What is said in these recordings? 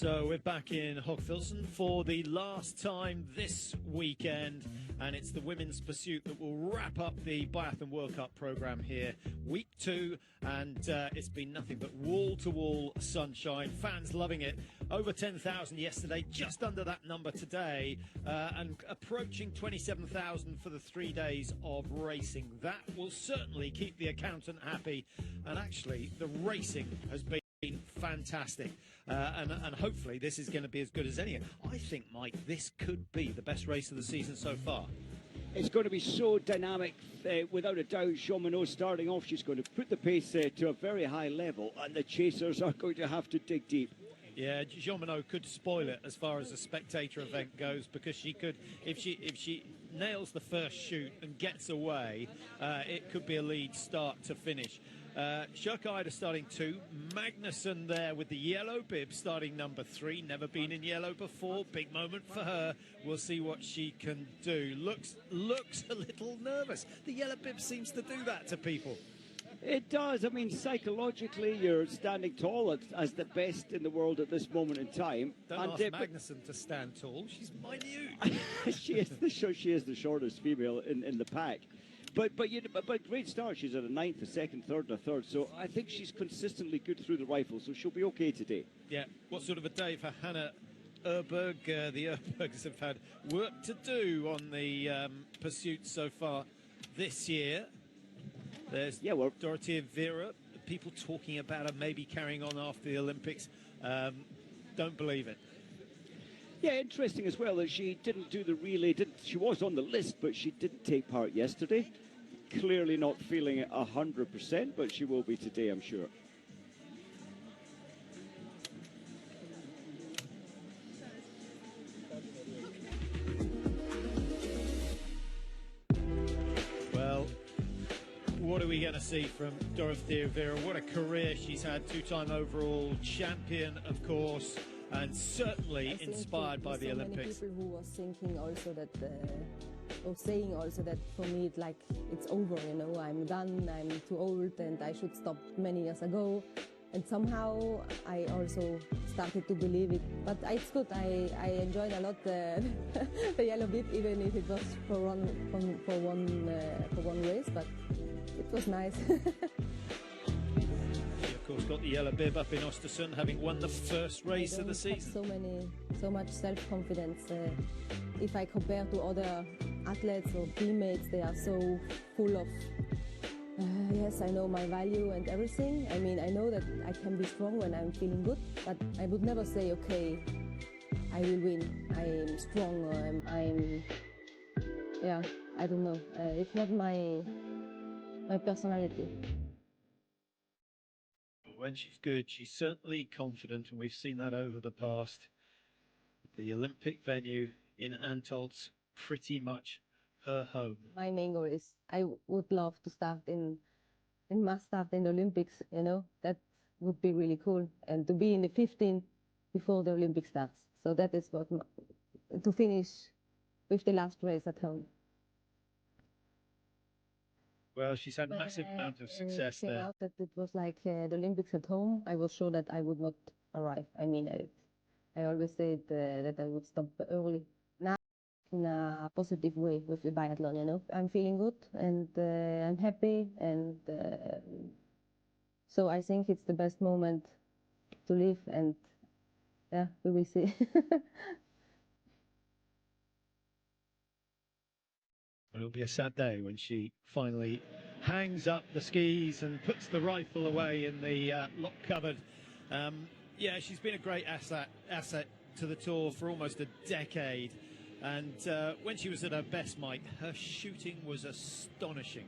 So we're back in Hochfilzen for the last time this weekend, and it's the women's pursuit that will wrap up the Biathlon World Cup programme here, week 2, and it's been nothing but wall-to-wall sunshine, fans loving it. Over 10,000 yesterday, just under that number today, and approaching 27,000 for the 3 days of racing. That will certainly keep the accountant happy, and actually the racing has been fantastic, and hopefully this is going to be as good as any. I think, Mike, this could be the best race of the season so far. It's going to be so dynamic, without a doubt. Jean Monod starting off, she's going to put the pace to a very high level, and the chasers are going to have to dig deep. Yeah, Jean Monod could spoil it as far as a spectator event goes, because she could, if she nails the first shoot and gets away, it could be a lead start to finish. Schurkeide starting 2, Magnusson there with the yellow bib starting number 3, never been in yellow before, big moment for her. We'll see what she can do. Looks a little nervous. The yellow bib seems to do that to people. It does. I mean, psychologically, you're standing tall as the best in the world at this moment in time. Don't ask Magnusson to stand tall. She's minute. she is the shortest female in the pack. But great start. She's at a 9th, a 2nd, 3rd, and a 3rd. So I think she's consistently good through the rifle. So she'll be okay today. Yeah. What sort of a day for Hannah Erberg? The Erbergs have had work to do on the pursuit so far this year. There's Dorothea Vera. People talking about her maybe carrying on after the Olympics. Don't believe it. Yeah, interesting as well that she didn't do the relay. She was on the list, but she didn't take part yesterday. Clearly not feeling it 100%, but she will be today, I'm sure. Well, what are we going to see from Dorothea Vera? What a career she's had. 2-time overall champion, of course, and certainly inspired by the Olympics. So many people who was thinking also that, or saying also that for me it's over, you know, I'm done, I'm too old and I should stop many years ago. And somehow I also started to believe it. But it's good, I enjoyed a lot the yellow bib, even if it was for one race, but it was nice. Of course, got the yellow bib up in Östersund, having won the first race of the season. So much self-confidence. If I compare to other athletes or teammates, they are so full of, yes, I know my value and everything. I mean, I know that I can be strong when I'm feeling good, but I would never say, okay, I will win, I'm strong, or I'm yeah, I don't know. It's not my personality. When she's good, she's certainly confident, and we've seen that over the past. The Olympic venue in Antolz, pretty much her home. My main goal is I would love to start must start in the Olympics, you know, that would be really cool. And to be in the 15 before the Olympics starts. So that is what, to finish with the last race at home. Well, she's had a massive amount of success there. Out that it was like the Olympics at home, I was sure that I would not arrive. I mean, I always said that I would stop early. Now, in a positive way with the biathlon, you know. I'm feeling good and I'm happy, and so I think it's the best moment to live, and yeah, we will see. It'll be a sad day when she finally hangs up the skis and puts the rifle away in the lock cupboard. Yeah, she's been a great asset to the tour for almost a decade. And when she was at her best, Mike, her shooting was astonishing.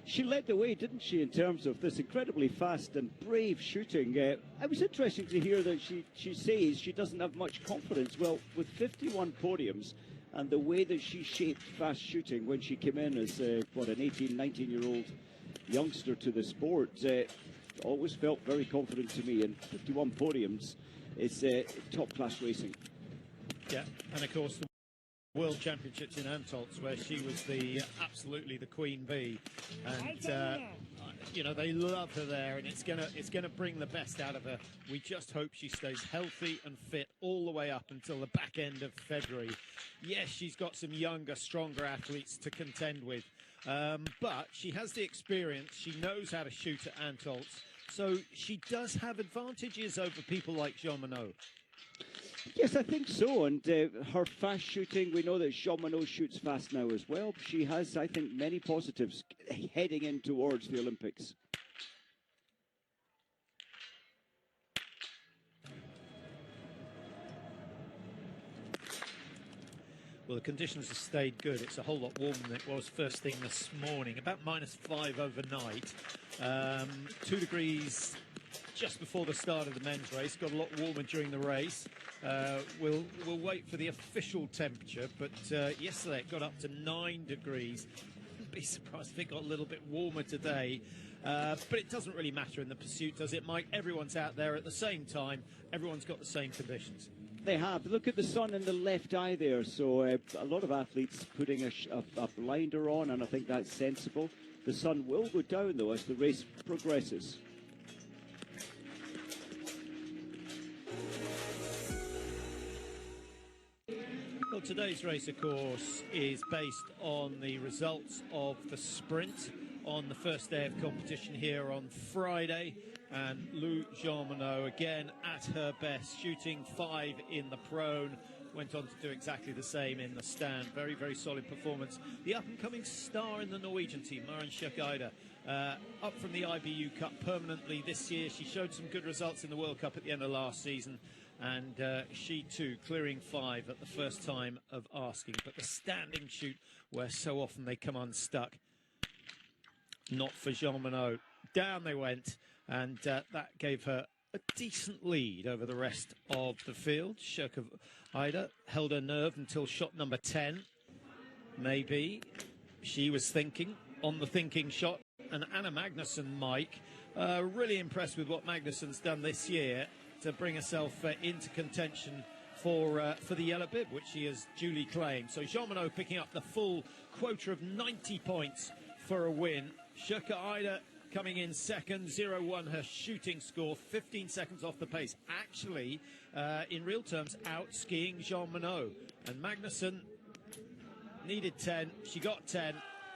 She led the way, didn't she, in terms of this incredibly fast and brave shooting. It was interesting to hear that she says she doesn't have much confidence. Well, with 51 podiums, and the way that she shaped fast shooting when she came in as, an 18, 19-year-old youngster to the sport, always felt very confident to me. And 51 podiums is top-class racing. Yeah, and of course the World Championships in Antolz, where she was absolutely the queen bee. And you know, they love her there, and it's gonna bring the best out of her. We just hope she stays healthy and fit all the way up until the back end of February. Yes, she's got some younger, stronger athletes to contend with, but she has the experience. She knows how to shoot at Antolz, so she does have advantages over people like Jean Monod. Yes, I think so. And her fast shooting, we know that Jean Monod shoots fast now as well. She has, I think, many positives heading in towards the Olympics. Well, the conditions have stayed good. It's a whole lot warmer than it was first thing this morning. About -5 overnight. 2 degrees just before the start of the men's race. Got a lot warmer during the race. We'll wait for the official temperature, but yesterday it got up to 9 degrees. I'd be surprised if it got a little bit warmer today. But it doesn't really matter in the pursuit, does it, Mike? Everyone's out there at the same time. Everyone's got the same conditions. They have. Look at the sun in the left eye there. So a lot of athletes putting a blinder on, and I think that's sensible. The sun will go down, though, as the race progresses. Well, today's race, of course, is based on the results of the sprint on the first day of competition here on Friday. And Lou Jean Monod, again, at her best, shooting 5 in the prone. Went on to do exactly the same in the stand. Very, very solid performance. The up-and-coming star in the Norwegian team, Maren Schøkk-Eider, up from the IBU Cup permanently this year. She showed some good results in the World Cup at the end of last season. And she too clearing 5 at the first time of asking. But the standing shoot, where so often they come unstuck, not for Jean Monod. Down they went, and that gave her a decent lead over the rest of the field. Schøkk-Eider held her nerve until shot number 10. Maybe she was thinking on the thinking shot. And Anna Magnusson, Mike, really impressed with what Magnusson's done this year to bring herself into contention for the Yellow Bib, which she has duly claimed. So Jean Monod picking up the full quota of 90 points for a win. Schøkk-Eider coming in second, 0-1 her shooting score, 15 seconds off the pace. Actually, in real terms, out skiing Jean Monod. And Magnusson needed 10. She got 10,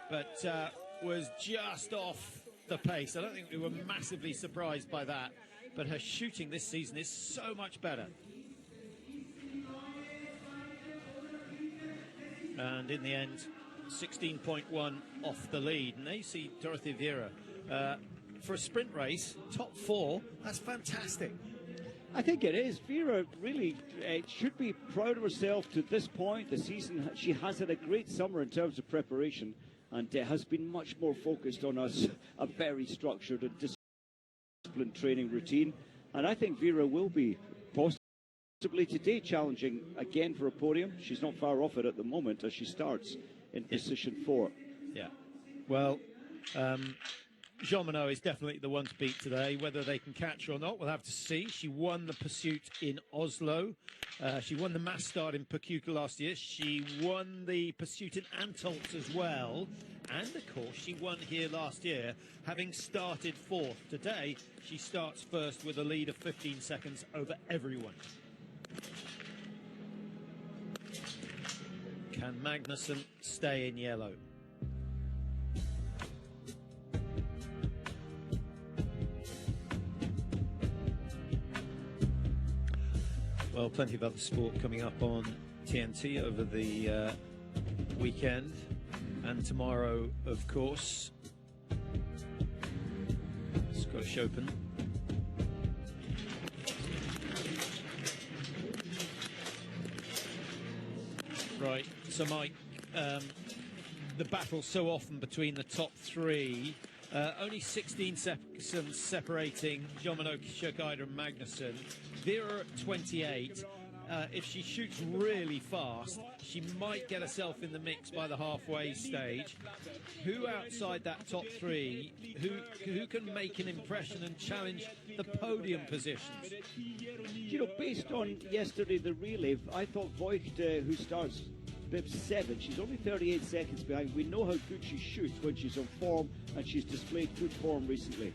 but was just off the pace. I don't think we were massively surprised by that. But her shooting this season is so much better. And in the end, 16.1 off the lead. And there you see Dorothy Vera. For a sprint race, top 4, that's fantastic. I think it is. Vera really should be proud of herself to this point. The season, she has had a great summer in terms of preparation, and has been much more focused on a very structured and disciplined training routine. And I think Vera will be possibly today challenging again for a podium. She's not far off it at the moment as she starts in position 4. Yeah. Well, Jean Monod is definitely the one to beat today. Whether they can catch her or not, we'll have to see. She won the pursuit in Oslo. She won the mass start in Pursuit last year. She won the pursuit in Antolz as well. And, of course, she won here last year, having started 4th. Today, she starts first with a lead of 15 seconds over everyone. Can Magnusson stay in yellow? Well, plenty of other sport coming up on TNT over the weekend and tomorrow, of course. Scottish Open. Right, so Mike, the battle so often between the top 3. Only 16 seconds separating Jean Monod, Schøkk-Eider and Magnusson. Vera at 28. If she shoots really fast, she might get herself in the mix by the halfway stage. Who outside that top 3, who can make an impression and challenge the podium positions? You know, based on yesterday, the relay, I thought Voigt, who starts Bib 7. She's only 38 seconds behind. We know how good she shoots when she's on form, and she's displayed good form recently.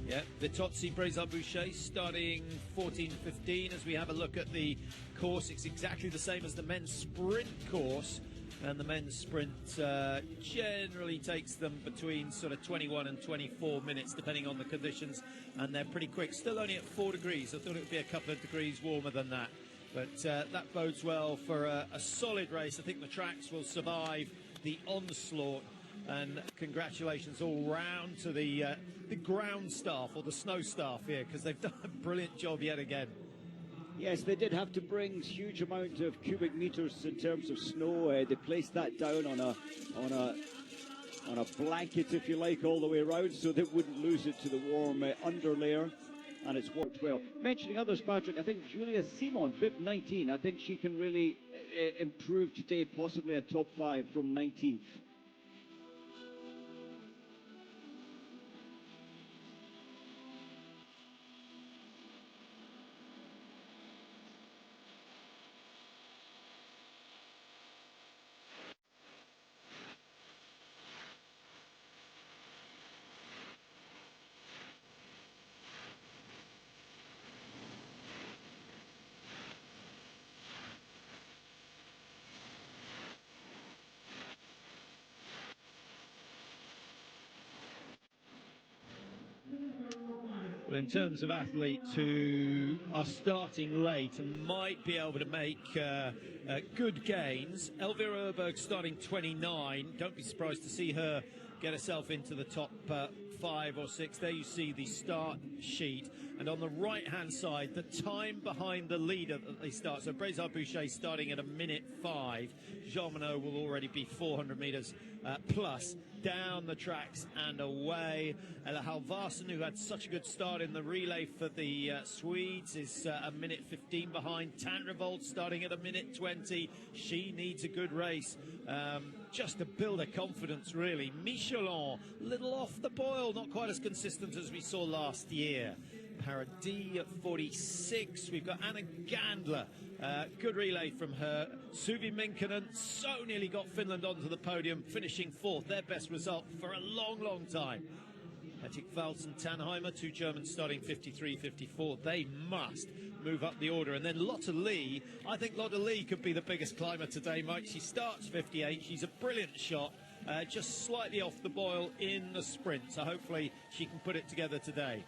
Yeah, Vittozzi, Boucher starting 14:15 as we have a look at the course. It's exactly the same as the men's sprint course, and the men's sprint generally takes them between sort of 21 and 24 minutes depending on the conditions, and they're pretty quick. Still only at 4 degrees. I thought it would be a couple of degrees warmer than that, but that bodes well for a solid race. I think the tracks will survive the onslaught, and congratulations all round to the ground staff or the snow staff here, because they've done a brilliant job yet again. Yes, they did have to bring huge amount of cubic meters in terms of snow. They placed that down on a blanket, if you like, all the way around, so they wouldn't lose it to the warm underlayer, and it's worked well. Mentioning others, Patrick, I think Julia Simon, Bib 19, I think she can really improve today, possibly a top 5 from 19th. Well, in terms of athletes who are starting late and might be able to make good gains, Elvira Erberg starting 29. Don't be surprised to see her get herself into the top 5 or 6. There you see the start sheet. And on the right-hand side, the time behind the leader that they start. So Boucher starting at 1:05. Jean Monod will already be 400 metres plus down the tracks and away. Ella Halvarsen, who had such a good start in the relay for the Swedes, is 1:15 behind. Tandrevold starting at 1:20. She needs a good race just to build her confidence, really. Michelin, little off the boil, not quite as consistent as we saw last year. Paradis at 46. We've got Anna Gandler. Good relay from her. Suvi Minkkinen so nearly got Finland onto the podium, finishing 4th. Their best result for a long, long time. Etik Valls and Tannheimer, 2 Germans starting 53, 54. They must move up the order. And then Lotte Lee. I think Lotte Lee could be the biggest climber today, Mike. She starts 58. She's a brilliant shot. Just slightly off the boil in the sprint. So hopefully she can put it together today.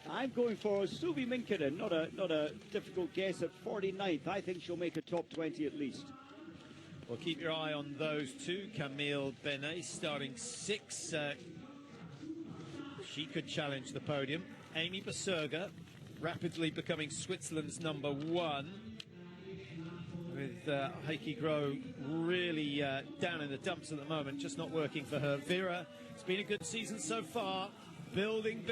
I'm going for Suvi Minkkinen, not a difficult guess, at 49th. I think she'll make a top 20 at least. Well, keep your eye on those two. Camille Benet starting 6. She could challenge the podium. Amy Basurga rapidly becoming Switzerland's number 1. With Heikki Groh really down in the dumps at the moment, just not working for her. Vera, it's been a good season so far. Building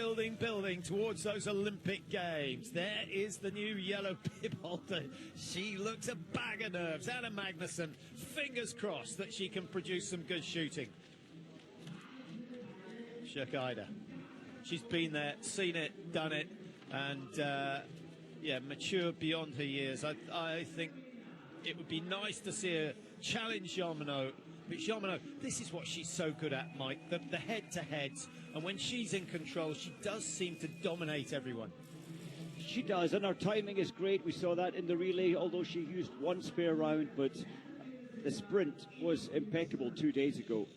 towards those Olympic Games. There is the new Yellow Bib holder. She looks a bag of nerves. Anna Magnusson, fingers crossed that she can produce some good shooting. Shirkaida. She's been there, seen it, done it, and yeah, mature beyond her years. I think it would be nice to see her challenge Jean Monod. But Jean Monod, this is what she's so good at, Mike, the head-to-heads. And when she's in control, she does seem to dominate everyone. She does, and her timing is great. We saw that in the relay, although she used 1 spare round, but the sprint was impeccable 2 days ago.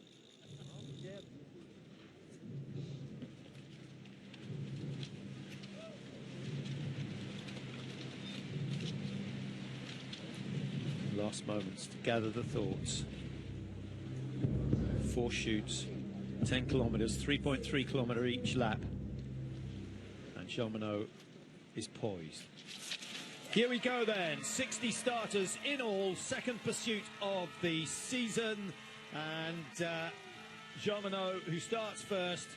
Last moments to gather the thoughts. 4 shoots, 10 kilometres, 3.3 kilometre each lap. And Jean Monod is poised. Here we go then, 60 starters in all, second pursuit of the season. And Jean Monod, who starts first,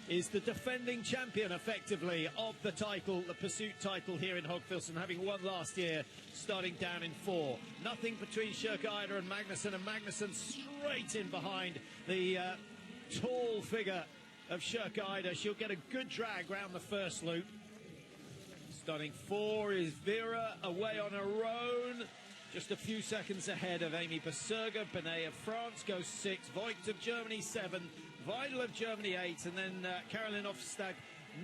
is the defending champion, effectively, of the title, the pursuit title here in Hochfilzen, having won last year, starting down in 4. Nothing between Shirkaida and Magnusson straight in behind the tall figure of Shirkaida. She'll get a good drag round the first loop. Starting 4 is Vera, away on her own. just a few seconds ahead of Amy Berserger. Benet of France goes 6, Voigt of Germany 7, Weidel of Germany 8, and then Caroline Ofstad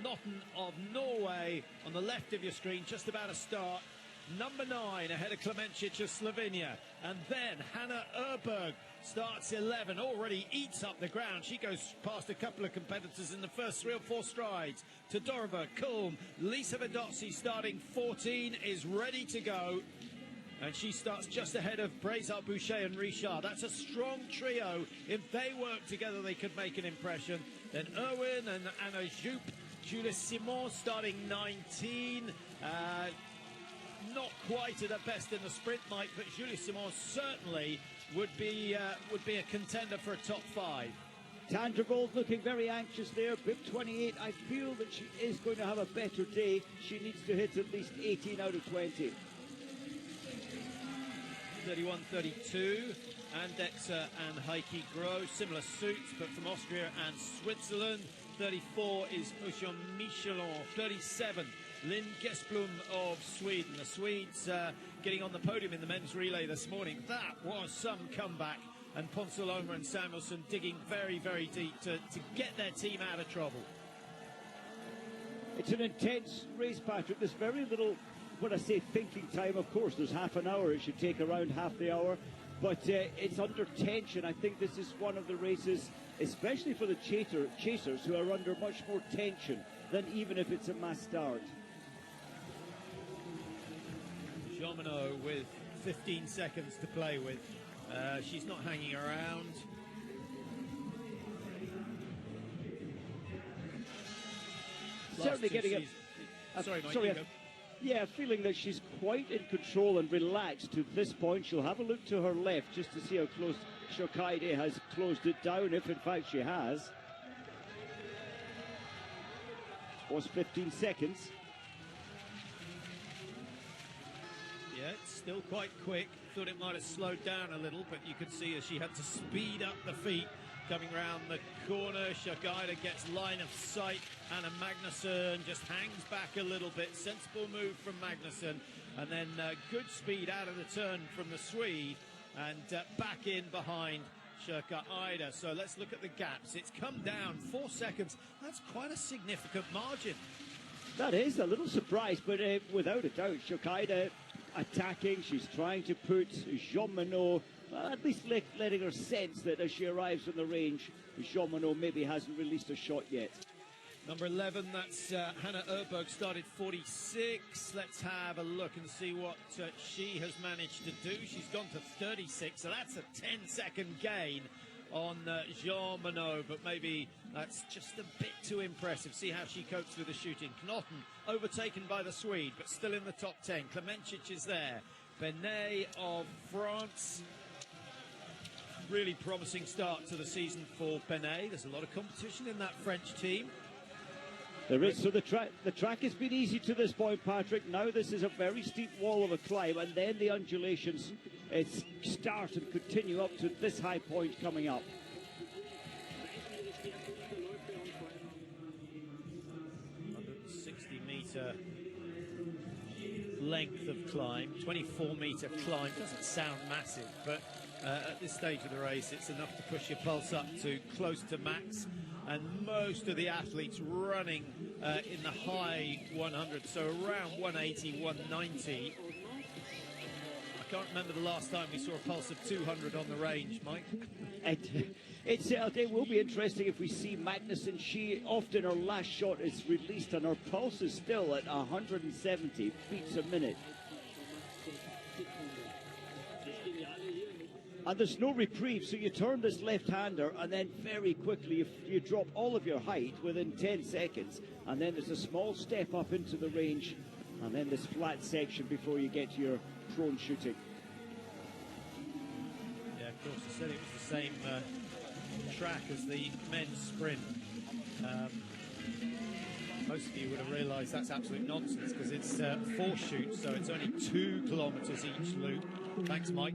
Notten of Norway on the left of your screen, just about a start. Number 9 ahead of Klemencic of Slovenia, and then Hannah Erberg starts 11, already eats up the ground. She goes past a couple of competitors in the first 3 or 4 strides. Todorova, Kulm, Lisa Vittozzi starting 14 is ready to go, and she starts just ahead of Brézard, Boucher and Richard. That's a strong trio. If they work together, they could make an impression. Then Irwin and Anna Jupe, Julie Simon starting 19. Not quite at her best in the sprint, Mike, but Julie Simon certainly would be a contender for a top 5. Tandervold looking very anxious there. Bib 28, I feel that she is going to have a better day. She needs to hit at least 18 out of 20. 31-32, Andexer and Heike Groh, similar suits, but from Austria and Switzerland. 34 is Ocean Michelon. 37, Lynn Gesblum of Sweden. The Swedes getting on the podium in the men's relay this morning. That was some comeback. And Ponsaloma and Samuelson digging very, very deep to get their team out of trouble. It's an intense race, Patrick. There's very little, when I say thinking time, of course, there's half an hour. It should take around half the hour. But it's under tension. I think this is one of the races, especially for the chasers, who are under much more tension than even if it's a mass start. Jomino with 15 seconds to play with. She's not hanging around. Certainly getting sorry, Mike, yeah, feeling that she's quite in control and relaxed to this point. She'll have a look to her left just to see how close Shokaide has closed it down, if in fact she has. Was 15 seconds. Yeah, it's still quite quick. Thought it might have slowed down a little, but you could see as she had to speed up the feet coming round the corner. Shokaide gets line of sight. Anna Magnusson just hangs back a little bit. Sensible move from Magnusson, and then good speed out of the turn from the Swede, and back in behind Shokaide. So let's look at the gaps. It's come down 4 seconds. That's quite a significant margin. That is a little surprise, but without a doubt, Shokaide attacking. She's trying to put Jean Monod, at least letting her sense that as she arrives on the range, Jean Monod maybe hasn't released a shot yet. Number 11, that's Hannah Erberg, started 46. Let's have a look and see what she has managed to do. She's gone to 36, so that's a 10-second gain on Jean Monod, but maybe that's just a bit too impressive. See how she copes with the shooting. Knotten overtaken by the Swede, but still in the top 10. Klemencic is there. Benet of France. Really promising start to the season for Benet. There's a lot of competition in that French team. There is. So the track has been easy to this point, Patrick. Now this is a very steep wall of a climb, and then the undulations start and continue up to this high point coming up. Metre length of climb, 24-metre climb. Doesn't sound massive, but at this stage of the race, it's enough to push your pulse up to close to max. And most of the athletes running in the high 100, so around 180, 190. I can't remember the last time we saw a pulse of 200 on the range, Mike. It will be interesting if we see Magnusson. She often, her last shot is released and her pulse is still at 170 beats a minute. And there's no reprieve, so you turn this left-hander and then very quickly you drop all of your height within 10 seconds, and then there's a small step up into the range, and then this flat section before you get to your prone shooting. Yeah, of course, I said it was the same track as the men's sprint. Most of you would have realised that's absolute nonsense because it's 4 shoots, so it's only 2 kilometres each loop. Thanks, Mike.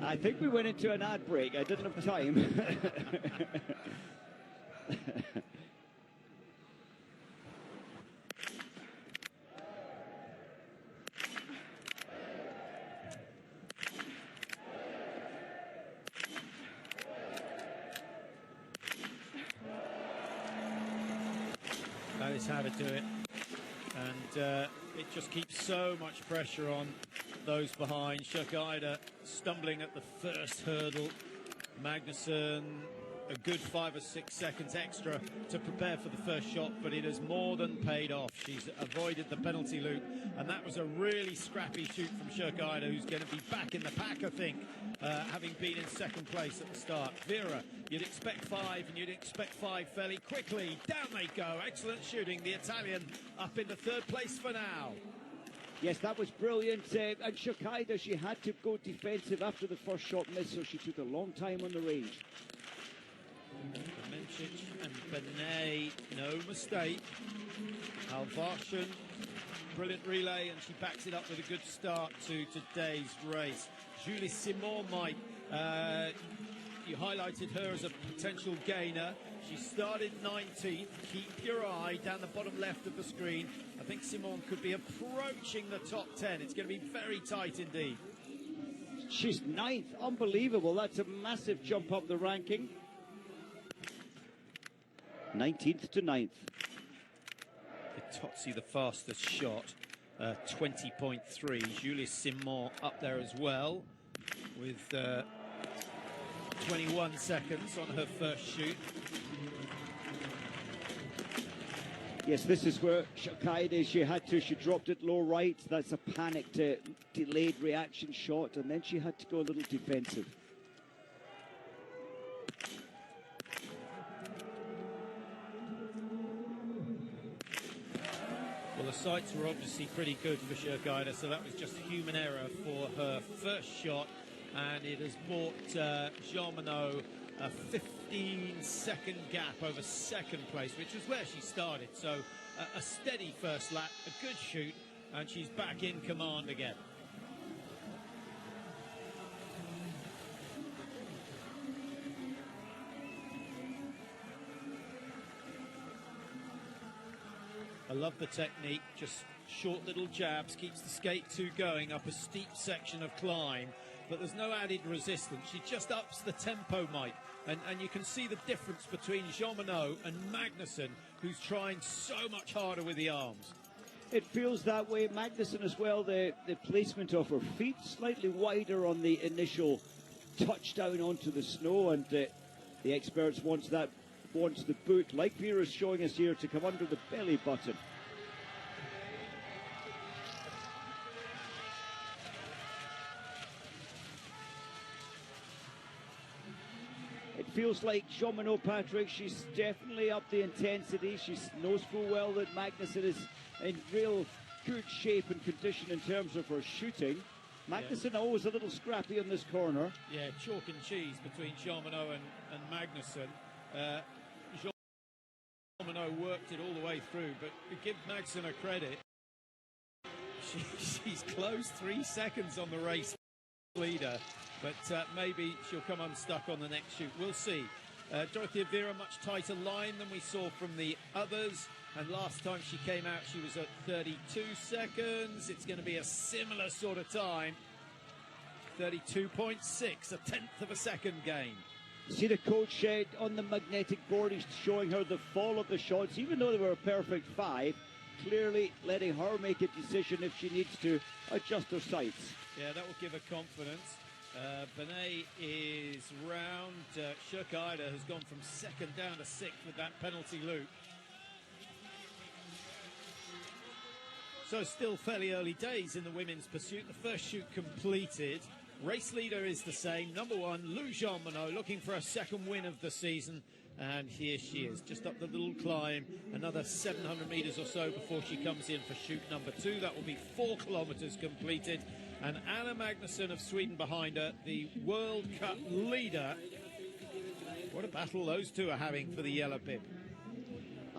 I think we went into an ad break. I didn't have time. is how to do it. And it just keeps so much pressure on those behind. Shakaida stumbling at the first hurdle. Magnusson a good 5 or 6 seconds extra to prepare for the first shot, but it has more than paid off. She's avoided the penalty loop, and that was a really scrappy shoot from Shakaida, who's going to be back in the pack, I think, having been in second place at the start. Vera, you'd expect 5, and you'd expect 5 fairly quickly. Down they go. Excellent shooting. The Italian up into third place for now. Yes, that was brilliant. And Shakaida, she had to go defensive after the first shot missed, so she took a long time on the range. Mencic and Benet, no mistake. Alvarsson, brilliant relay, and she backs it up with a good start to today's race. Julie Simon, Mike, you highlighted her as a potential gainer. She started 19th. Keep your eye down the bottom left of the screen. I think Simon could be approaching the top 10. It's going to be very tight indeed. She's 9th. Unbelievable. That's a massive jump up the ranking. 19th to 9th. Vittozzi the fastest shot, 20.3. Julie Simon up there as well with 21 seconds on her first shoot. Yes, this is where Shakaida, she dropped it low right. That's a panicked, delayed reaction shot, and then she had to go a little defensive. Well, the sights were obviously pretty good for Shakaida, so that was just human error for her first shot, and it has bought Jean Monod a 15-second gap over second place, which was where she started. So a steady first lap, a good shoot, and she's back in command again. I love the technique, just short little jabs, keeps the skate 2 going up a steep section of climb, but there's no added resistance. She just ups the tempo, Mike, and you can see the difference between Jean Monod and Magnusson, who's trying so much harder with the arms. It feels that way. Magnusson as well, the placement of her feet slightly wider on the initial touchdown onto the snow, and the experts wants the boot, like Vera's showing us here, to come under the belly button. It feels like Jean Monod, Patrick, she's definitely up the intensity. She knows full well that Magnusson is in real good shape and condition in terms of her shooting. Magnusson always a little scrappy on this corner. Yeah, chalk and cheese between Jean Monod and Magnusson. Jean Monod worked it all the way through, but to give Magnusson a credit, she's closed 3 seconds on the race leader, but maybe she'll come unstuck on the next shoot. We'll see. Dorothea Vera, much tighter line than we saw from the others, and last time she came out she was at 32 seconds. It's going to be a similar sort of time, 32.6, a tenth of a second gain. See the coach on the magnetic board, he's showing her the fall of the shots, even though they were a perfect 5, clearly letting her make a decision if she needs to adjust her sights. Yeah, that will give her confidence. Benet is round. Shakaida has gone from 2nd down to 6th with that penalty loop. So still fairly early days in the women's pursuit. The first shoot completed. Race leader is the same, number 1, Lou Jean Monod, looking for a second win of the season. And here she is, just up the little climb, another 700 metres or so before she comes in for shoot number 2. That will be 4 kilometres completed. And Anna Magnusson of Sweden behind her, the World Cup leader. What a battle those two are having for the Yellow Bib.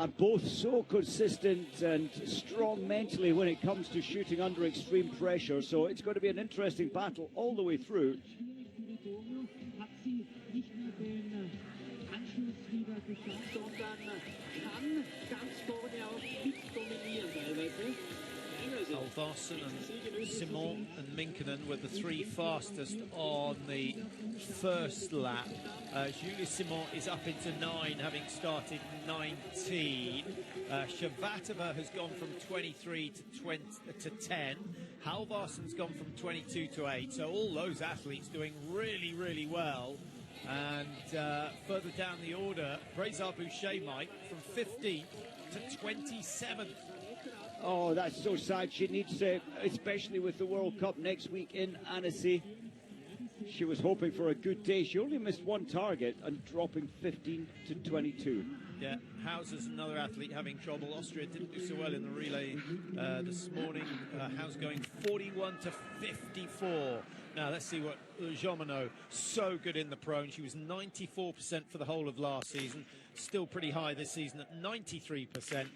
And both so consistent and strong mentally when it comes to shooting under extreme pressure. So it's going to be an interesting battle all the way through. Halvorsen and Simon and Minkinen were the three fastest on the first lap. Julie Simon is up into 9, having started 19. Shvatova has gone from 23 to 10. Halvorsen's gone from 22 to 8. So all those athletes doing really, really well. And further down the order, Brazar Boucher, Mike, from 15th to 27th. Oh, that's so sad. She needs, especially with the World Cup next week in Annecy. She was hoping for a good day. She only missed one target and dropping 15 to 22. Yeah, Hauser's another athlete having trouble. Austria didn't do so well in the relay this morning. Hauser going 41 to 54. Now let's see what Jean Monod, so good in the prone. She was 94% for the whole of last season. Still pretty high this season at 93%.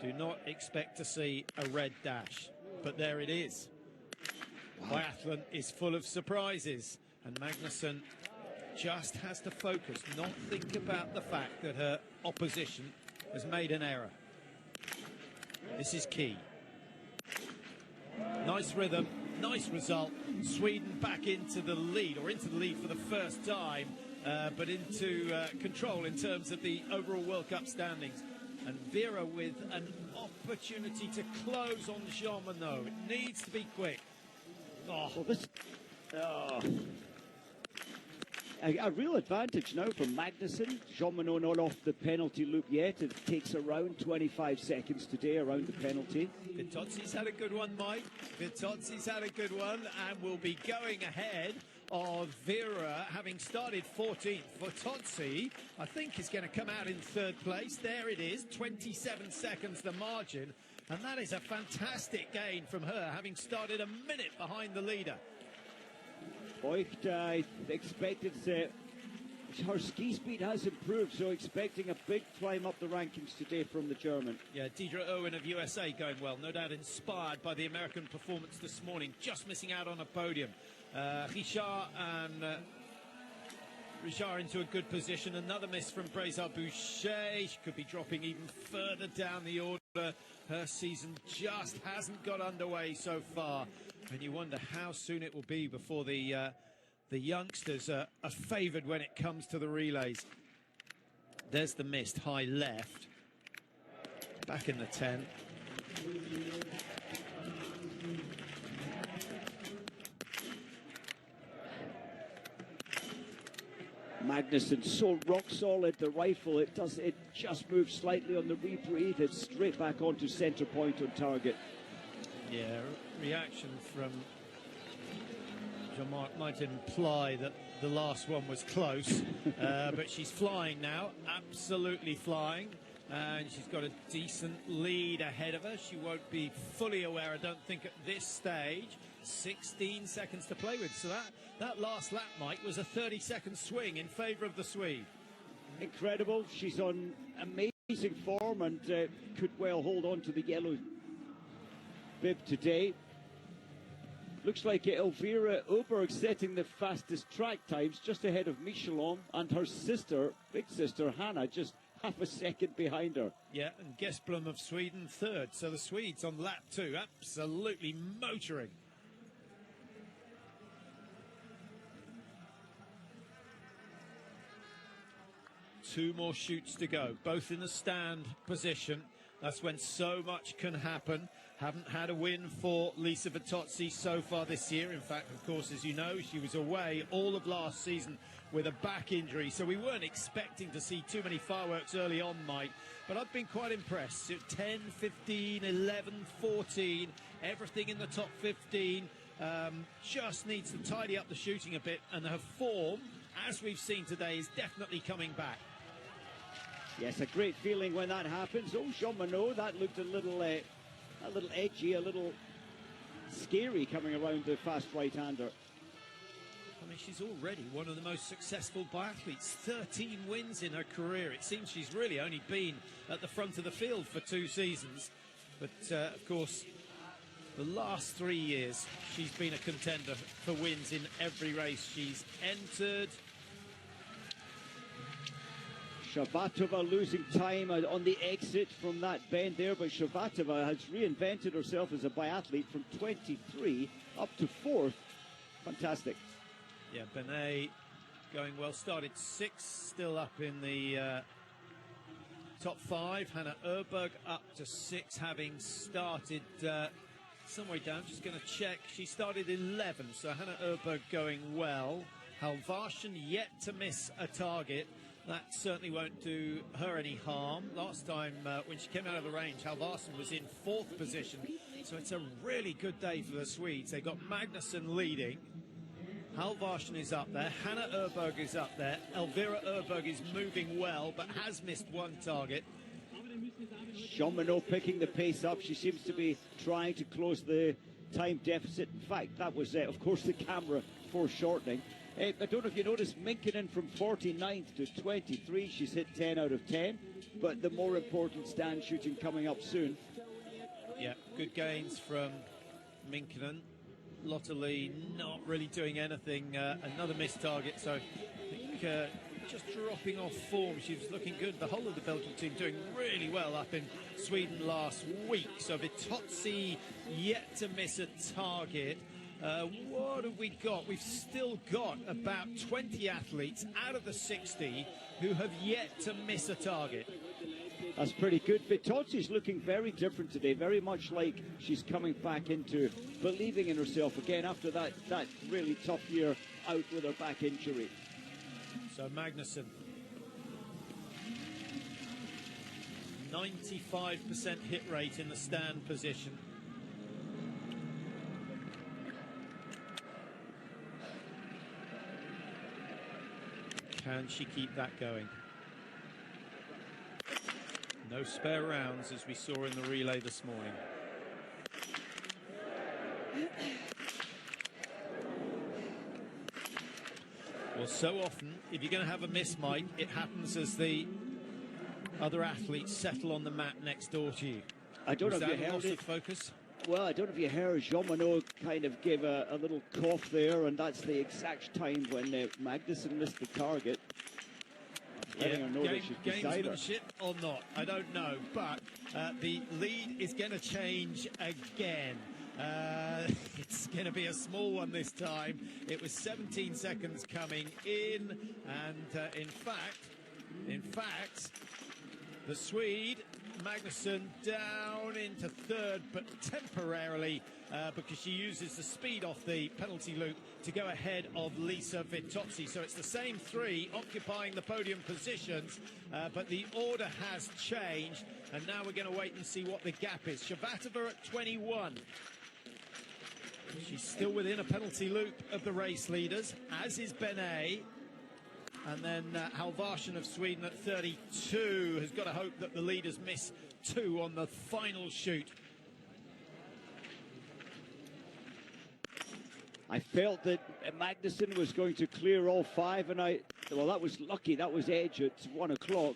Do not expect to see a red dash, but there it is. Wow. Biathlon is full of surprises, and Magnusson just has to focus, not think about the fact that her opposition has made an error. This is key. Nice rhythm, nice result. Sweden back into the lead, or into the lead for the first time, but into control in terms of the overall World Cup standings. And Vera with an opportunity to close on Jean Monod. It needs to be quick. Oh, well, this... A real advantage now for Magnusson. Jean Monod not off the penalty loop yet. It takes around 25 seconds today around the penalty. Vittozzi's had a good one, Mike. Vittozzi's had a good one and will be going ahead of Vera, having started 14th. Vittozzi, I think, is going to come out in third place. There it is, 27 seconds the margin. And that is a fantastic gain from her, having started a minute behind the leader. Voigt expected her ski speed has improved, so expecting a big climb up the rankings today from the German. Yeah, Deidre Owen of USA going well, no doubt inspired by the American performance this morning, just missing out on a podium. Richard into a good position. Another miss from Brazar Boucher. She could be dropping even further down the order. Her season just hasn't got underway so far. And you wonder how soon it will be before the youngsters are favoured when it comes to the relays. There's the missed high left. Back in the 10. Magnusson so rock solid, the rifle, it just moves slightly on the rebreathe, it's straight back onto centre point on target. Yeah, reaction from Jean-Marc might imply that the last one was close, but she's flying now, absolutely flying, and she's got a decent lead ahead of her. She won't be fully aware, I don't think, at this stage. 16 seconds to play with, so that last lap, Mike, was a 30-second swing in favour of the Swede. Incredible. She's on amazing form and could well hold on to the yellow bib today. Looks like Elvira Oberg setting the fastest track times, just ahead of Michelon, and her sister, big sister Hannah, just half a second behind her. Yeah, and Gesblom of Sweden third, so the Swedes on lap 2 absolutely motoring. Two more shoots to go, both in the stand position. That's when so much can happen. Haven't had a win for Lisa Vittozzi so far this year. In fact, of course, as you know, she was away all of last season with a back injury. So we weren't expecting to see too many fireworks early on, Mike. But I've been quite impressed. 10, 15, 11, 14, everything in the top 15. Just needs to tidy up the shooting a bit. And her form, as we've seen today, is definitely coming back. Yes, a great feeling when that happens. Oh, Jean Monod, that looked a little edgy, a little scary coming around the fast right-hander. I mean, she's already one of the most successful biathletes. 13 wins in her career. It seems she's really only been at the front of the field for 2 seasons. But, of course, the last 3 years, she's been a contender for wins in every race she's entered. Shavatova losing time on the exit from that bend there, but Shavatova has reinvented herself as a biathlete from 23 up to 4th. Fantastic. Yeah, Benet going well. Started 6th, still up in the top 5. Hannah Erberg up to 6, having started somewhere down. Just going to check. She started 11th, so Hannah Erberg going well. Halvarsson yet to miss a target. That certainly won't do her any harm. Last time when she came out of the range, Halvarsson was in 4th position. So it's a really good day for the Swedes. They got Magnusson leading. Halvarsson is up there. Hannah Erberg is up there. Elvira Erberg is moving well, but has missed one target. Jean-Monod picking the pace up. She seems to be trying to close the time deficit. In fact, that was, of course, the camera foreshortening. I don't know if you noticed, Minkinen from 49th to 23. She's hit 10 out of 10. But the more important stand shooting coming up soon. Yeah, good gains from Minkinen. Lotterly not really doing anything. Another missed target. So I think just dropping off form. She was looking good. The whole of the Belgian team doing really well up in Sweden last week. So Vittozzi yet to miss a target. What have we got? We've still got about 20 athletes out of the 60 who have yet to miss a target. That's pretty good. Vittozzi's looking very different today, very much like she's coming back into believing in herself again after that really tough year out with her back injury. So Magnusson, 95% hit rate in the stand position. Can she keep that going? No spare rounds, as we saw in the relay this morning. Well, so often, if you're going to have a miss, Mike, it happens as the other athletes settle on the mat next door to you. I don't know if you loss heard of focus? Well, I don't know if you heard, Jean-Monod kind of gave a little cough there, and that's the exact time when Magnusson missed the target. Letting her know that she's beside her. Gamesmanship or not, I don't know, but the lead is going to change again. It's going to be a small one this time. It was 17 seconds coming in, and in fact, the Swede Magnusson down into 3rd, but temporarily because she uses the speed off the penalty loop to go ahead of Lisa Vittozzi. So it's the same 3 occupying the podium positions, but the order has changed, and now we're going to wait and see what the gap is. Shavatova at 21. She's still within a penalty loop of the race leaders, as is Benet. And then Halvarsson of Sweden at 32 has got to hope that the leaders miss 2 on the final shoot. I felt that Magnusson was going to clear all 5, and well, that was lucky. That was edge at 1 o'clock.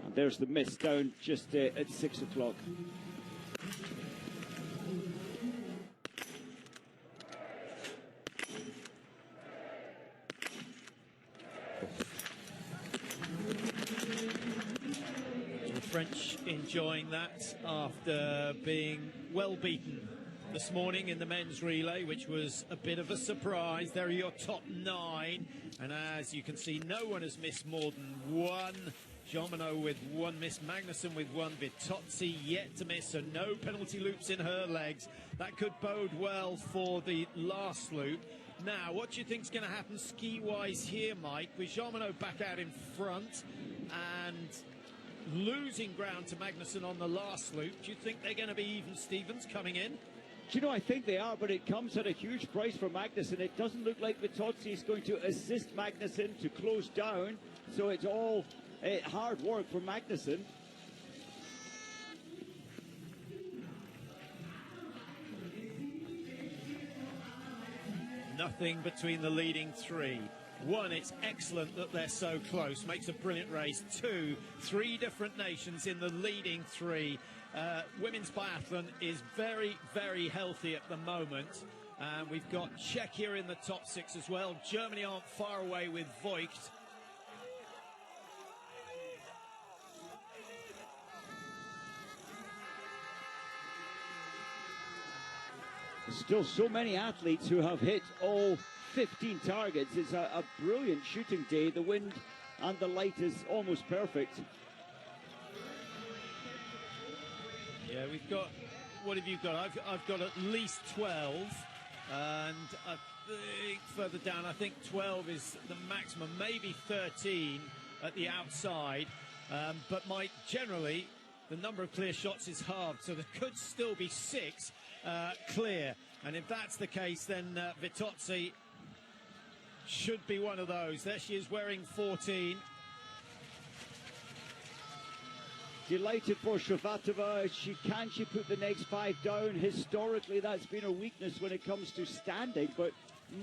And there's the miss down just at 6 o'clock. French enjoying that after being well beaten this morning in the men's relay, which was a bit of a surprise. There are your top 9, and as you can see, no one has missed more than 1. Jean-Monod with 1 miss, Magnusson with 1, Vittozzi yet to miss, so no penalty loops in her legs. That could bode well for the last loop. Now, what do you think is going to happen ski-wise here, Mike, with Jean-Monod back out in front and losing ground to Magnusson on the last loop? Do you think they're going to be even Stevens coming in? Do you know, I think they are, but it comes at a huge price for Magnusson. It doesn't look like Vittozzi is going to assist Magnusson to close down, so it's all hard work for Magnusson. Nothing between the leading 3. 1, it's excellent that they're so close, makes a brilliant race. 2, 3 different nations in the leading 3. Women's biathlon is very, very healthy at the moment. And we've got Czechia in the top 6 as well. Germany aren't far away with Voigt. still so many athletes who have hit all 15 targets. It's a brilliant shooting day. The wind and the light is almost perfect. Yeah, we've got, what have you got? I've got at least 12, and I think further down, I think 12 is the maximum, maybe 13 at the outside. But Mike, generally, the number of clear shots is halved, so there could still be 6 clear. And if that's the case, then Vittozzi should be one of those. There she is wearing 14. Delighted for Shvatova. Can she put the next 5 down? Historically, that's been her weakness when it comes to standing, but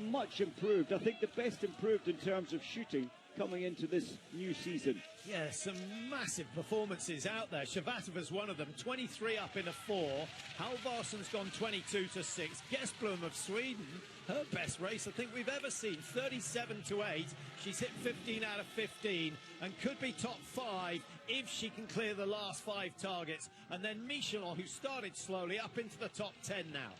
much improved. I think the best improved in terms of shooting coming into this new season. Yeah, some massive performances out there. Shvatova's one of them, 23 up in a 4. Halvarsson's gone 22 to 6. Gesblom of Sweden, her best race I think we've ever seen, 37 to 8. She's hit 15 out of 15 and could be top 5 if she can clear the last 5 targets. And then Michelon, who started slowly, up into the top 10 now.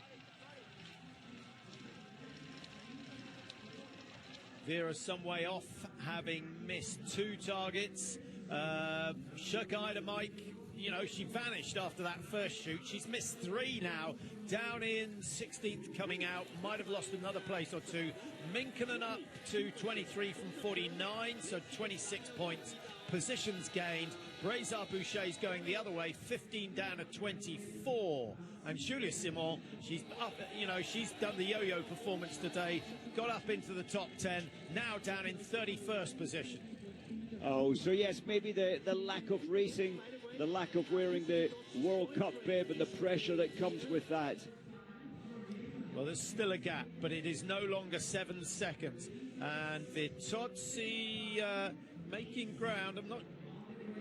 Vera's some way off, having missed 2 targets. Shurkaida, Mike, you know, she vanished after that first shoot. She's missed 3 now, down in 16th coming out, might have lost another place or 2. Minkkinen up to 23 from 49, so 26 points. Positions gained. Brézard Boucher's going the other way, 15 down to 24. And Julia Simon, she's up, you know, she's done the yo-yo performance today, got up into the top 10, now down in 31st position. Oh, so yes, maybe the lack of racing, the lack of wearing the World Cup bib and the pressure that comes with that. Well, there's still a gap, but it is no longer 7 seconds. And Vittozzi making ground.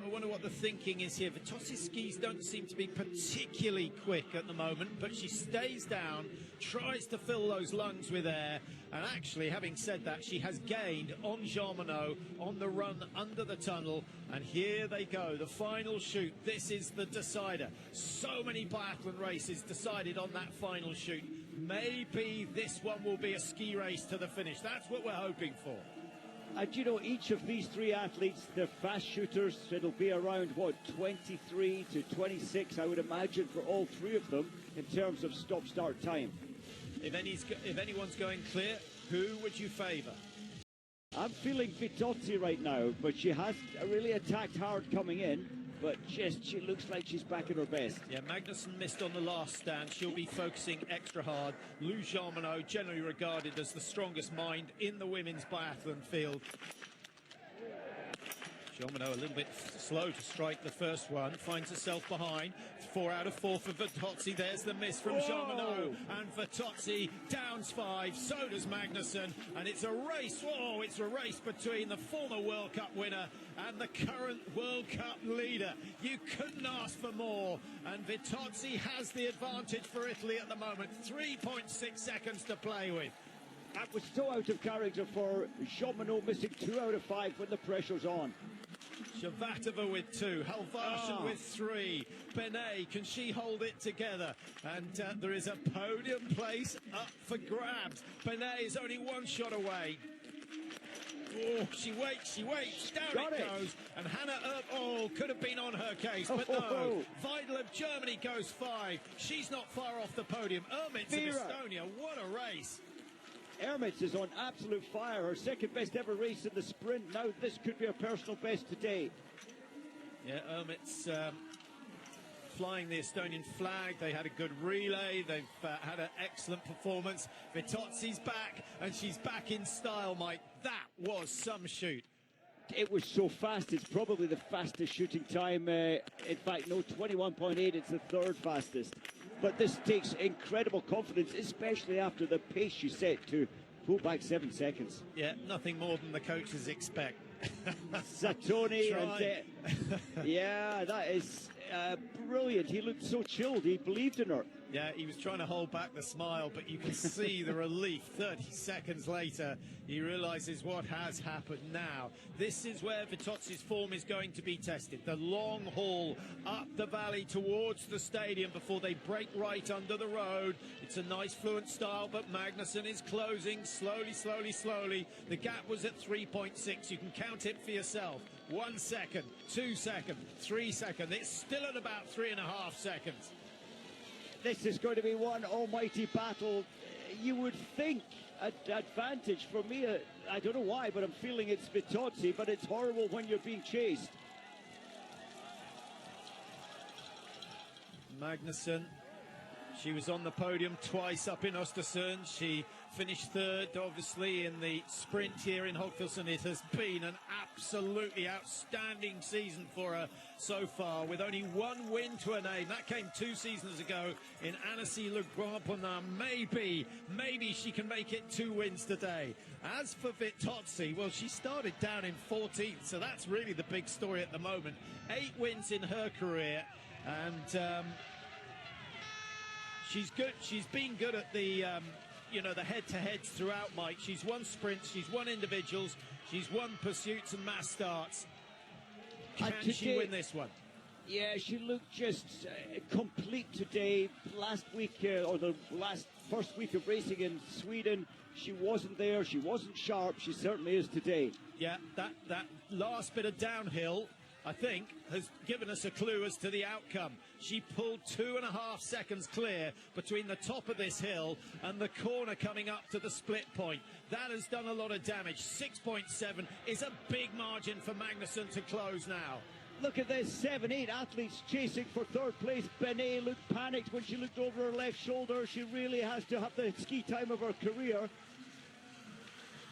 I wonder what the thinking is here. Vittozzi's skis don't seem to be particularly quick at the moment, but she stays down, tries to fill those lungs with air, and actually, having said that, she has gained on Jean Monod on the run under the tunnel, and here they go, the final shoot. This is the decider. So many biathlon races decided on that final shoot. Maybe this one will be a ski race to the finish. That's what we're hoping for. And you know, each of these 3 athletes, they're fast shooters. It'll be around, what, 23 to 26, I would imagine, for all 3 of them in terms of stop-start time. If anyone's going clear, who would you favour? I'm feeling Vittozzi right now, but she has really attacked hard coming in, but just she looks like she's back at her best. Yeah, Magnusson missed on the last stand. She'll be focusing extra hard. Lou Jean Monod, generally regarded as the strongest mind in the women's biathlon field. Jean Monod a little bit slow to strike the first one, finds herself behind. 4 out of 4 for Vittozzi. There's the miss from Jean Monod, and Vittozzi downs 5. So does Magnusson, and it's a race. Whoa, it's a race between the former World Cup winner and the current World Cup leader. You couldn't ask for more, and Vittozzi has the advantage for Italy at the moment. 3.6 seconds to play with. That was so out of character for Jean Monod, missing 2 out of 5 when the pressure's on. Shvatova with 2, Halvarsson with 3. Benet, can she hold it together? And there is a podium place up for grabs. Benet is only 1 shot away. Oh, she waits, down it goes. And Hannah could have been on her case, but no. Weidel of Germany goes 5. She's not far off the podium. Ermits of Estonia, what a race. Ermits is on absolute fire, her second best ever race in the sprint. Now this could be her personal best today. Yeah, Ermits flying the Estonian flag. They had a good relay. They've had an excellent performance. Vittozzi's back, and she's back in style, Mike. That was some shoot. It was so fast. It's probably the fastest shooting time. In fact, no, 21.8. It's the 3rd fastest. But this takes incredible confidence, especially after the pace you set to pull back 7 seconds. Yeah, nothing more than the coaches expect. Zatoni, and yeah, that is brilliant. He looked so chilled. He believed in her. Yeah, he was trying to hold back the smile, but you can see the relief 30 seconds later. He realises what has happened now. This is where Vittozzi's form is going to be tested. The long haul up the valley towards the stadium before they break right under the road. It's a nice fluent style, but Magnusson is closing slowly, slowly, slowly. The gap was at 3.6. You can count it for yourself. 1 second, 2 seconds, 3 seconds. It's still at about 3.5 seconds. This is going to be one almighty battle. You would think an advantage for me. I don't know why, but I'm feeling it's Vittozzi, but it's horrible when you're being chased. Magnusson, she was on the podium twice up in Östersund. She finished third, obviously, in the sprint here in Hochfilzen. It has been an absolutely outstanding season for her so far, with only one win to her name. That came 2 seasons ago in Annecy-le Grand-Ponant. Maybe she can make it 2 wins today. As for Vittozzi, well, she started down in 14th, so that's really the big story at the moment. 8 wins in her career, and she's good. She's been good at the the head-to-heads throughout, Mike. She's won sprints, she's won individuals, she's won pursuits and mass starts. Can she win this one? Yeah, she looked just complete today. Last week, or the first week of racing in Sweden, she wasn't there, she wasn't sharp. She certainly is today. Yeah, that last bit of downhill, I think, has given us a clue as to the outcome. She pulled 2.5 seconds clear between the top of this hill and the corner coming up to the split point. That has done a lot of damage. 6.7 is a big margin for Magnusson to close now. Look at this, 7-8 athletes chasing for third place. Benet looked panicked when she looked over her left shoulder. She really has to have the ski time of her career.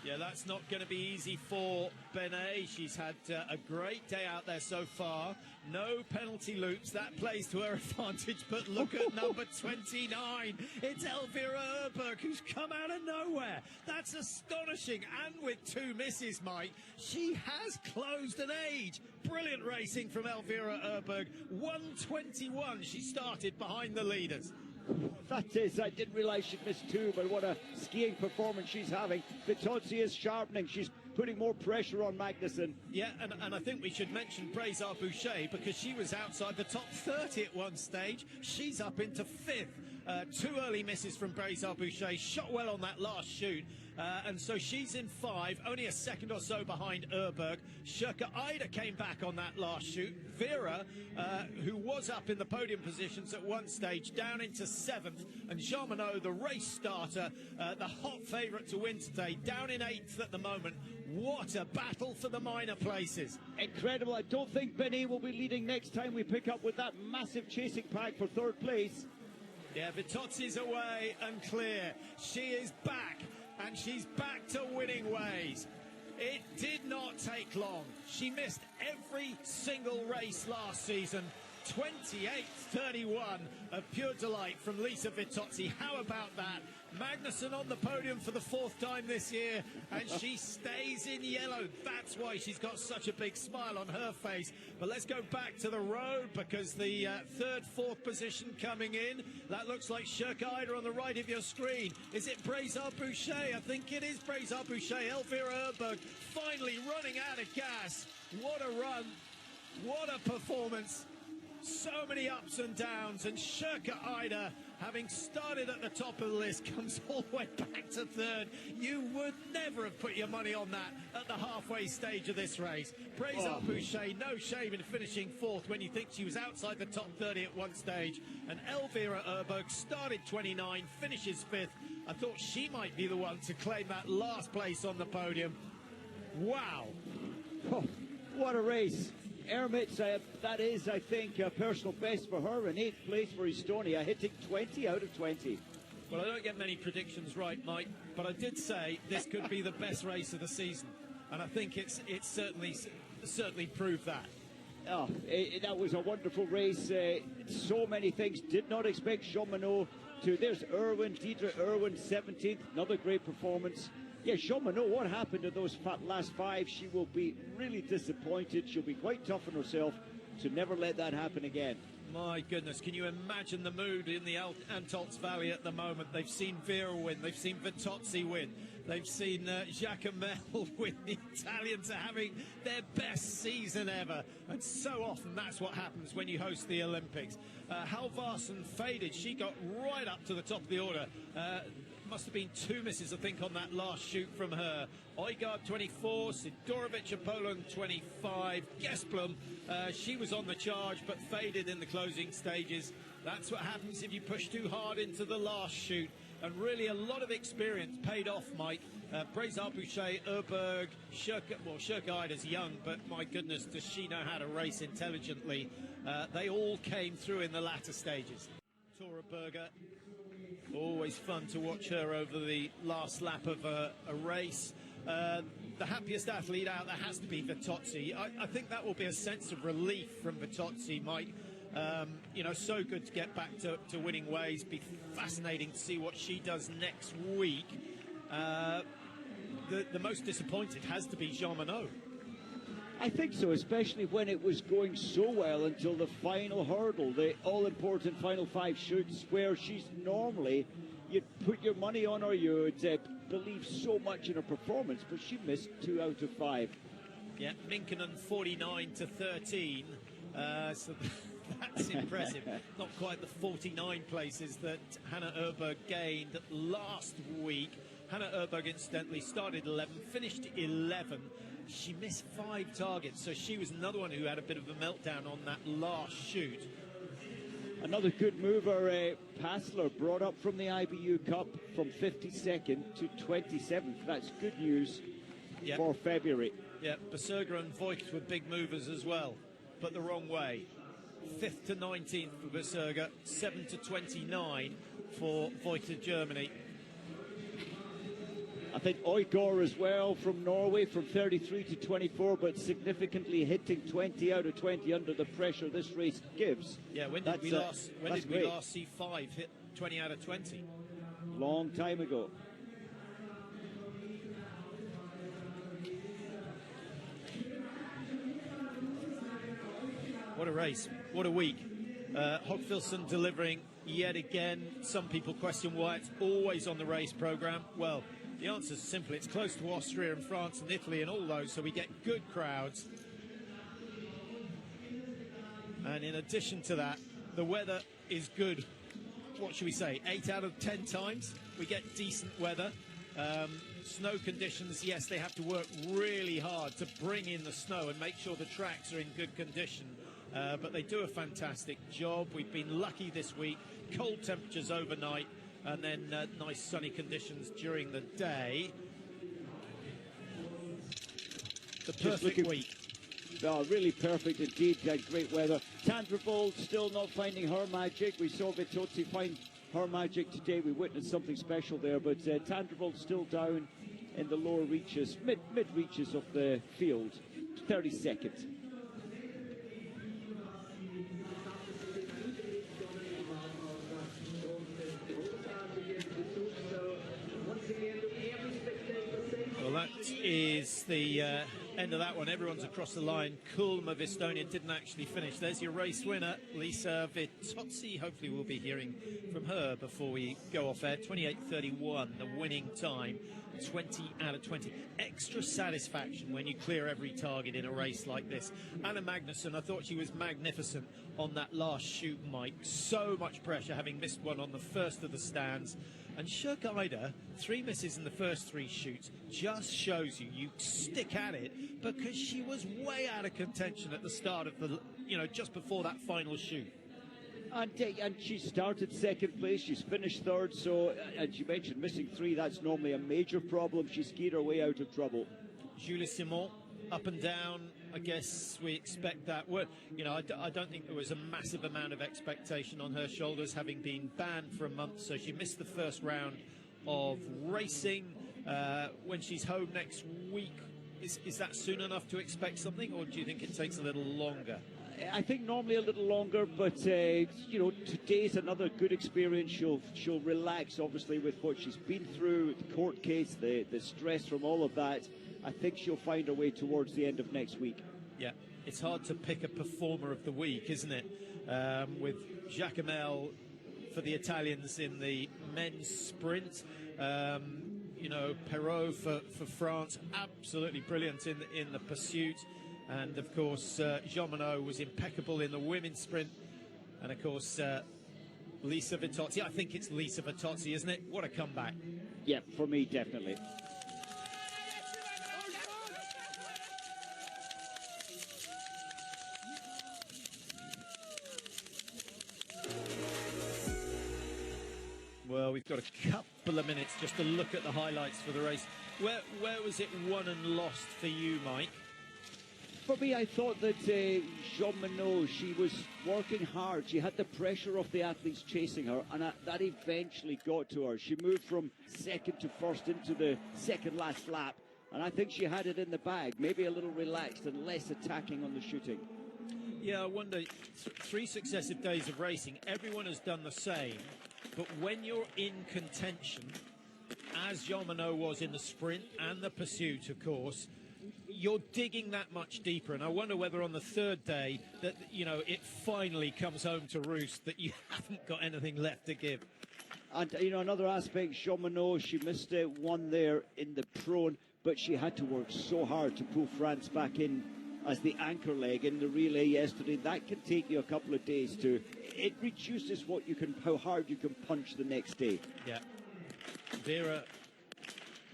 Yeah, that's not going to be easy for Benet. She's had a great day out there so far. No penalty loops. That plays to her advantage. But look at number 29. It's Elvira Erberg, who's come out of nowhere. That's astonishing. And with 2 misses, Mike, she has closed an age. Brilliant racing from Elvira Erberg. 1:21. She started behind the leaders. That is, I didn't realise she'd missed 2, but what a skiing performance she's having. Vittozzi is sharpening. She's putting more pressure on Magnusson. Yeah, and I think we should mention Brézard Boucher, because she was outside the top 30 at one stage. She's up into 5th. 2 early misses from Brézard Boucher. Shot well on that last shoot. And so she's in 5, only a second or so behind Erberg. Shirka Ida came back on that last shoot. Vera, who was up in the podium positions at one stage, down into 7th. And Jean Monod, the race starter, the hot favourite to win today, down in 8th at the moment. What a battle for the minor places. Incredible. I don't think Benet will be leading next time we pick up with that massive chasing pack for third place. Yeah, Vittozzi's away and clear. She is back. And she's back to winning ways. It did not take long. She missed every single race last season. 28.31, a pure delight from Lisa Vittozzi. How about that? Magnusson on the podium for the 4th time this year, and she stays in yellow. That's why she's got such a big smile on her face. But let's go back to the road, because the 3rd, 4th position coming in, that looks like Shirka Ida on the right of your screen. Is it Brézard Boucher? I think it is Brézard Boucher. Elvira Erberg finally running out of gas. What a run. What a performance. So many ups and downs, and Shirka Ida, having started at the top of the list, comes all the way back to 3rd. You would never have put your money on that at the halfway stage of this race. Brézard Boucher, no shame in finishing 4th when you think she was outside the top 30 at one stage. And Elvira Erberg started 29, finishes 5th. I thought she might be the one to claim that last place on the podium. Wow. Oh, what a race. Ermits, that is, I think, a personal best for her, in 8th place for Estonia, hitting 20 out of 20. Well, I don't get many predictions right, Mike, but I did say this could be the best race of the season, and I think it's certainly proved that. Oh, that was a wonderful race. So many things. Did not expect Jean Monod to. There's Irwin, Deidre Irwin, 17th, another great performance. Yeah, Jean Monod, what happened to those last 5? She will be really disappointed. She'll be quite tough on herself to never let that happen again. My goodness, can you imagine the mood in the Antolz Valley at the moment? They've seen Vera win, they've seen Vittozzi win, they've seen Jacomel win. The Italians are having their best season ever, and so often that's what happens when you host the Olympics. Halvarsen faded, she got right up to the top of the order. Must have been 2 misses, I think, on that last shoot from her. Oigard 24, Sidorovic of Poland 25, Gesplum, she was on the charge but faded in the closing stages. That's what happens if you push too hard into the last shoot. And really a lot of experience paid off, Mike. Brazard, Boucher, Urberg, Shurkaider's young, but my goodness, does she know how to race intelligently. They all came through in the latter stages. Tora Berger. Always fun to watch her over the last lap of a race. The happiest athlete out there has to be Vittozzi. I think that will be a sense of relief from Vittozzi, Mike. You know, so good to get back to winning ways. Be fascinating to see what she does next week. The most disappointed has to be Jean Monod. I think so, especially when it was going so well until the final hurdle, the all-important final 5 shoots, where she's normally, you'd put your money on her, you'd believe so much in her performance, but she missed 2 out of 5. Yeah, Minkinen 49 to 13, so that's impressive. Not quite the 49 places that Hannah Urberg gained last week. Hannah Urberg, incidentally, started 11, finished 11. She missed 5 targets, so she was another one who had a bit of a meltdown on that last shoot. Another good mover, Passler, brought up from the IBU Cup from 52nd to 27th. That's good news for February. Yeah, Berserger and Voigt were big movers as well, but the wrong way. 5th to 19th for Berserger, 7th to 29 for Voigt of Germany. I think Oigor as well from Norway from 33 to 24, but significantly hitting 20 out of 20 under the pressure this race gives. Yeah, when did we last see 5 hit 20 out of 20? Long time ago. What a race, what a week. Hochfilzen delivering yet again. Some people question why it's always on the race programme. Well, the answer is simple. It's close to Austria and France and Italy and all those, so we get good crowds. And in addition to that, the weather is good. What should we say? 8 out of 10 times we get decent weather. Snow conditions, yes, they have to work really hard to bring in the snow and make sure the tracks are in good condition. But they do a fantastic job. We've been lucky this week. Cold temperatures overnight, and then nice sunny conditions during the day. The perfect week. Oh, really perfect indeed. Great weather. Tandrevold still not finding her magic. We saw Vittozzi find her magic today. We witnessed something special there, but Tandrevold still down in the lower reaches, mid reaches of the field. 32nd. Well, that is the end of that one. Everyone's across the line. Kulm of Estonia didn't actually finish. There's your race winner, Lisa Vittozzi. Hopefully we'll be hearing from her before we go off air. 28:31, the winning time. 20 out of 20. Extra satisfaction when you clear every target in a race like this. Anna Magnusson, I thought she was magnificent on that last shoot, Mike. So much pressure, having missed one on the first of the stands. And Shurkaider, 3 misses in the first 3 shoots, just shows you stick at it, because she was way out of contention at the start of the, just before that final shoot. And she started 2nd place, she's finished 3rd, so, and you mentioned missing 3, that's normally a major problem. She skied her way out of trouble. Julie Simon, up and down, I guess we expect that. Well, I don't think there was a massive amount of expectation on her shoulders, having been banned for a month, so she missed the first round of racing. When she's home next week, is that soon enough to expect something, or do you think it takes a little longer? I think normally a little longer, but today's another good experience. She'll relax, obviously, with what she's been through, the court case, the stress from all of that. I think she'll find her way towards the end of next week. Yeah, it's hard to pick a performer of the week, isn't it? With Jacquemelle for the Italians in the men's sprint. You know, Perrault for France, absolutely brilliant in the pursuit. And, of course, Jean Monod was impeccable in the women's sprint. And, of course, Lisa Vittozzi. I think it's Lisa Vittozzi, isn't it? What a comeback. Yeah, for me, definitely. Well, we've got a couple of minutes just to look at the highlights for the race. Where was it won and lost for you, Mike? For me, I thought that Jean Monod, she was working hard. She had the pressure of the athletes chasing her, and that eventually got to her. She moved from second to first into the second last lap, and I think she had it in the bag, maybe a little relaxed and less attacking on the shooting. Yeah, I wonder, 3 successive days of racing, everyone has done the same, but when you're in contention, as Jean Monod was in the sprint and the pursuit, of course, you're digging that much deeper, and I wonder whether on the third day that, you know, it finally comes home to roost that you haven't got anything left to give. And, you know, another aspect, Jean Monod, she missed one there in the prone, but she had to work so hard to pull France back in as the anchor leg in the relay yesterday. That can take you a couple of days to, it reduces how hard you can punch the next day. Yeah. Vera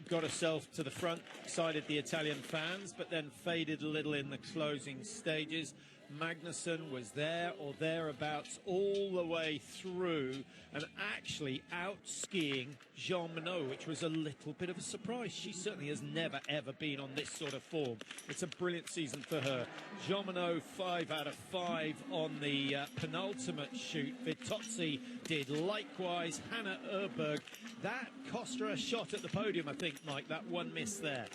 got herself to the front, excited the Italian fans, but then faded a little in the closing stages. Magnusson was there or thereabouts all the way through and actually out skiing Jean Monod, which was a little bit of a surprise. She certainly has never, ever been on this sort of form. It's a brilliant season for her. Jean Monod, 5 out of 5 on the penultimate shoot. Vittozzi did likewise. Hannah Erberg, that cost her a shot at the podium, I think, Mike, that one miss there.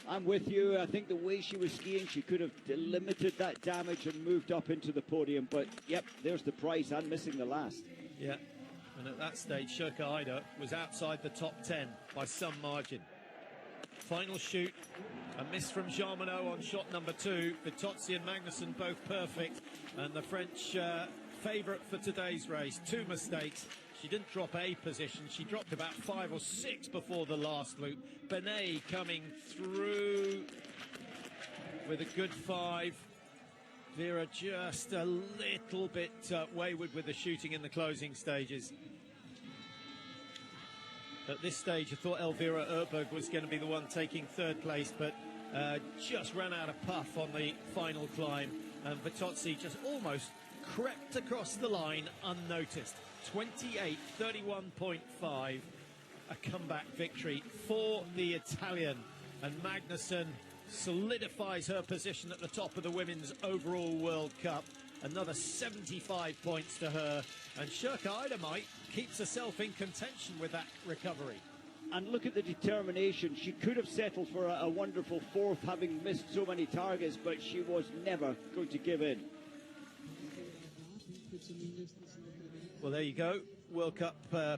I'm with you. I think the way she was skiing, she could have limited that damage and moved up into the podium. But, yep, there's the price and missing the last. Yeah, and at that stage, Sherka Ida was outside the top 10 by some margin. Final shoot, a miss from Jean Monod on shot number 2. Vittozzi and Magnusson both perfect. And the French favourite for today's race. 2 mistakes. She didn't drop a position. She dropped about 5 or 6 before the last loop. Benet coming through with a good 5. Vera just a little bit wayward with the shooting in the closing stages. At this stage, I thought Elvira Erberg was going to be the one taking 3rd place, but just ran out of puff on the final climb. And Vittozzi just almost crept across the line unnoticed. 28:31.5, a comeback victory for the Italian, and Magnusson solidifies her position at the top of the Women's Overall World Cup. Another 75 points to her, and Sherka Ida keeps herself in contention with that recovery. And look at the determination. She could have settled for a wonderful 4th, having missed so many targets, but she was never going to give in. Well, there you go. World Cup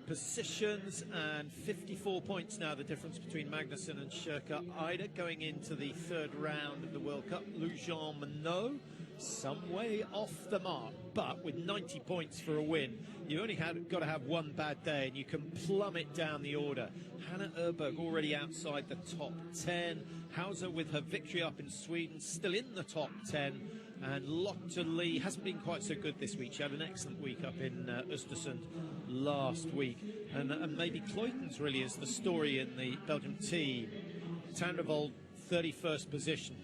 positions, and 54 points now, the difference between Magnusson and Sherka Ida going into the 3rd round of the World Cup. Jean Monod, some way off the mark, but with 90 points for a win. You only got to have one bad day, and you can plummet down the order. Hannah Erberg already outside the top 10. Hauser with her victory up in Sweden, still in the top 10. And Lotte Lee hasn't been quite so good this week. She had an excellent week up in Östersund last week. And maybe Kleutens really is the story in the Belgium team. Tandervold, 31st position.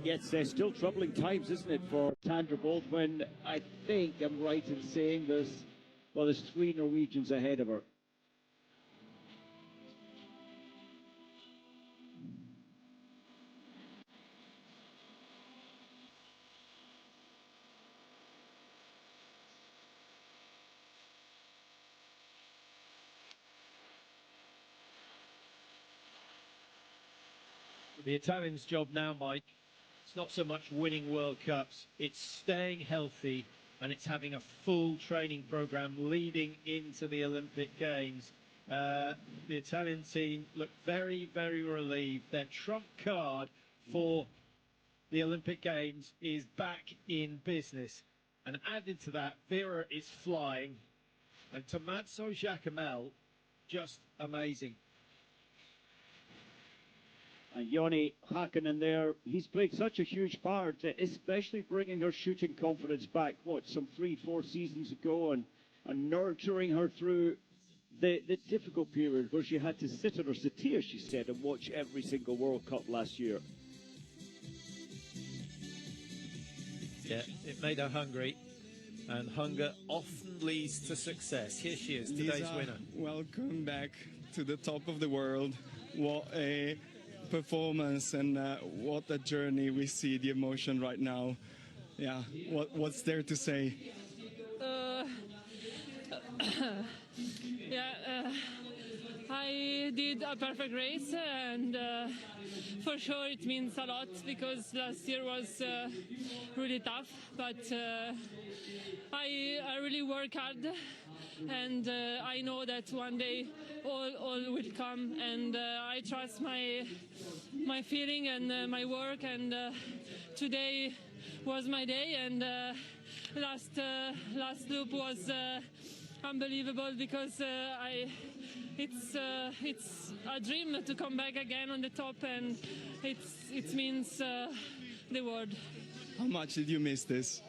Yes, still troubling times, isn't it, for Tandervold, when I think I'm right in saying there's 3 Norwegians ahead of her. The Italians' job now, Mike, it's not so much winning World Cups, it's staying healthy, and it's having a full training program leading into the Olympic Games. The Italian team look very, very relieved. Their trump card for the Olympic Games is back in business. And added to that, Vera is flying. And Tommaso Giacomel, just amazing. And Joni Hakkinen there, he's played such a huge part, especially bringing her shooting confidence back, some 3-4 seasons ago, and nurturing her through the difficult period where she had to sit on her settee, as she said, and watch every single World Cup last year. Yeah, it made her hungry, and hunger often leads to success. Here she is, today's Lisa, winner. welcome back to the top of the world. What a performance, and what a journey. We see the emotion right now. Yeah, what's there to say? I did a perfect race, and for sure it means a lot, because last year was really tough, but I really work hard, and I know that one day all will come, and I trust my feeling and my work, and today was my day, and last loop was unbelievable, because it's a dream to come back again on the top, and it means the world. How much did you miss this?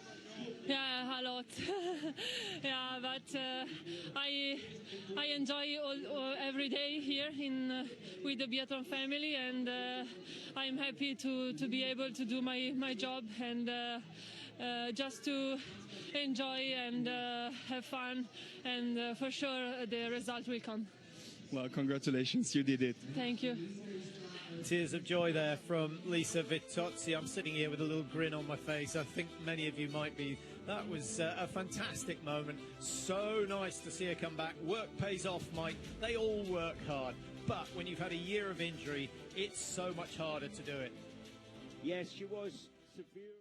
Yeah, a lot. Yeah, but I enjoy every day here with the Biathlon family, and I'm happy to be able to do my job, and just to enjoy and have fun, and for sure the result will come. Well, congratulations, you did it. Thank you. Tears of joy there from Lisa Vittozzi. I'm sitting here with a little grin on my face. I think many of you might be. That was a fantastic moment. So nice to see her come back. Work pays off, Mike. They all work hard. But when you've had a year of injury, it's so much harder to do it. Yes, she was severe.